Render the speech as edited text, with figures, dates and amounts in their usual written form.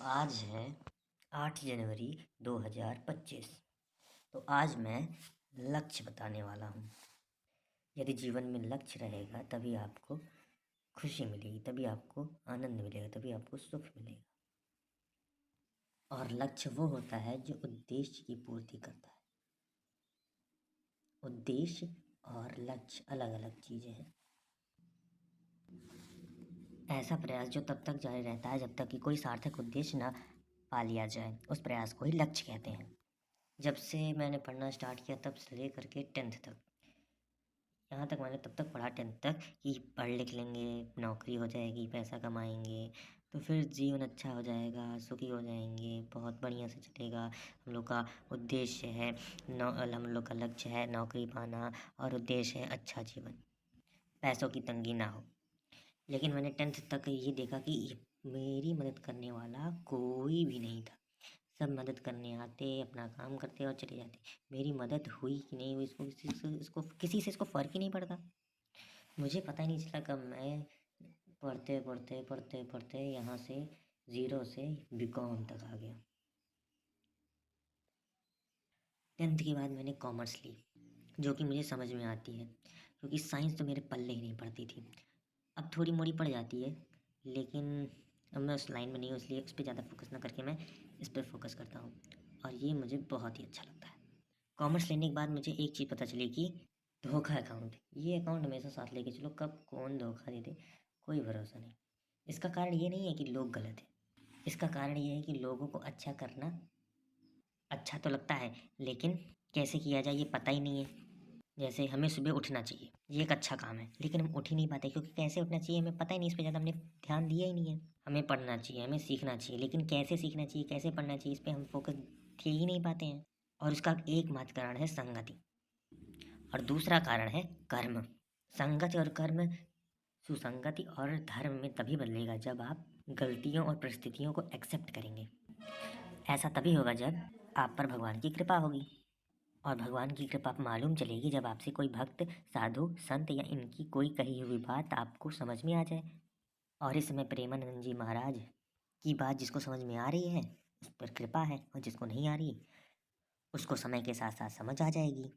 आज है 8 जनवरी 2025। तो आज मैं लक्ष्य बताने वाला हूँ। यदि जीवन में लक्ष्य रहेगा तभी आपको खुशी मिलेगी, तभी आपको आनंद मिलेगा, तभी आपको सुख मिलेगा। और लक्ष्य वो होता है जो उद्देश्य की पूर्ति करता है। उद्देश्य और लक्ष्य अलग अलग चीज़ें हैं। ऐसा प्रयास जो तब तक जारी रहता है जब तक कि कोई सार्थक उद्देश्य ना पा लिया जाए, उस प्रयास को ही लक्ष्य कहते हैं। जब से मैंने पढ़ना स्टार्ट किया तब से लेकर के 10th तक, यहाँ तक मैंने तब तक पढ़ा 10th तक कि पढ़ लिख लेंगे, नौकरी हो जाएगी, पैसा कमाएंगे तो फिर जीवन अच्छा हो जाएगा, सुखी हो जाएंगे, बहुत बढ़िया से चलेगा। हम लोग का उद्देश्य है हम लोग का लक्ष्य है नौकरी पाना और उद्देश्य है अच्छा जीवन, पैसों की तंगी ना हो। लेकिन मैंने 10th तक ये देखा कि मेरी मदद करने वाला कोई भी नहीं था। सब मदद करने आते, अपना काम करते और चले जाते। मेरी मदद हुई कि नहीं हुई इसको किसी से फ़र्क ही नहीं पड़ता। मुझे पता ही नहीं चला कब मैं पढ़ते यहाँ से 0 से बीकॉम तक आ गया। 10th के बाद मैंने कॉमर्स ली, जो कि मुझे समझ में आती है, क्योंकि साइंस तो मेरे पल्ले ही नहीं पड़ती थी। अब थोड़ी मोड़ी पड़ जाती है, लेकिन अब मैं उस लाइन में नहीं हूँ, इसलिए उस पर ज़्यादा फोकस ना करके मैं इस पर फोकस करता हूँ और ये मुझे बहुत ही अच्छा लगता है। कॉमर्स लेने के बाद मुझे एक चीज़ पता चली कि धोखा अकाउंट, ये अकाउंट हमेशा साथ लेके चलो, कब कौन धोखा दे दे कोई भरोसा नहीं। इसका कारण ये नहीं है कि लोग गलत हैं, इसका कारण ये है कि लोगों को अच्छा करना अच्छा तो लगता है, लेकिन कैसे किया जाए ये पता ही नहीं है। जैसे हमें सुबह उठना चाहिए, ये एक अच्छा काम है, लेकिन हम उठ ही नहीं पाते क्योंकि कैसे उठना चाहिए हमें पता ही नहीं, इस पर ज़्यादा हमने ध्यान दिया ही नहीं है। हमें पढ़ना चाहिए, हमें सीखना चाहिए, लेकिन कैसे सीखना चाहिए, कैसे पढ़ना चाहिए, इस पर हम फोकस दे ही नहीं पाते हैं। और इसका एकमात्र कारण है संगति और दूसरा कारण है कर्म। संगति और कर्म, सुसंगति और धर्म में तभी बदलेगा जब आप गलतियों और परिस्थितियों को एक्सेप्ट करेंगे। ऐसा तभी होगा जब आप पर भगवान की कृपा होगी। और भगवान की कृपा मालूम चलेगी जब आपसे कोई भक्त, साधु, संत या इनकी कोई कही हुई बात आपको समझ में आ जाए। और इस समय प्रेमानंद जी महाराज की बात जिसको समझ में आ रही है उस पर कृपा है, और जिसको नहीं आ रही उसको समय के साथ साथ समझ आ जाएगी।